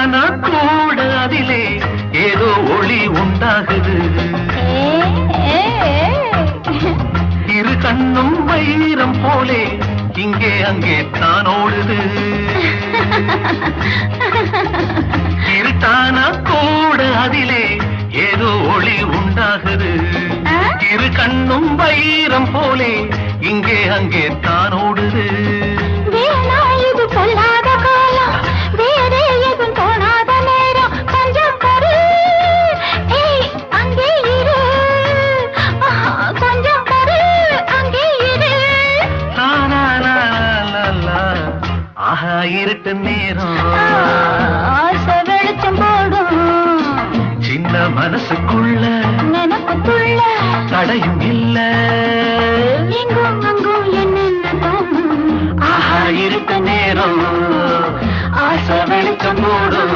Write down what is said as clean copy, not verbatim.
இருட்டான கூட அதிலே ஏதோ ஒளி உண்டாகுது. இரு கண்ணும் வைரம் போலே இங்கே அங்கே தான் ஓடுது. இருட்டான கூட அதிலே ஏதோ ஒளி உண்டாகுது. இரு கண்ணும் வைரம் போலே இங்கே அங்கே தான் ஓடுது. இது பொல்லாத காலம், வேறே எதுவும் தோணாத நேரம். கொஞ்சம் பரு அங்கே இரு, கொஞ்சம் பரு அங்கே இரு. ஆஹா இருட்டு நேரம் ஆசை வெளிச்சம் போடும் சின்ன மனசுக்குள்ள நினப்புக்குள்ள தடையும் இல்ல. எங்கும் அங்கும் என்னென்ன ஆஹா இருட்டு நேரம் ஆசை வெளிச்சம் போடும்.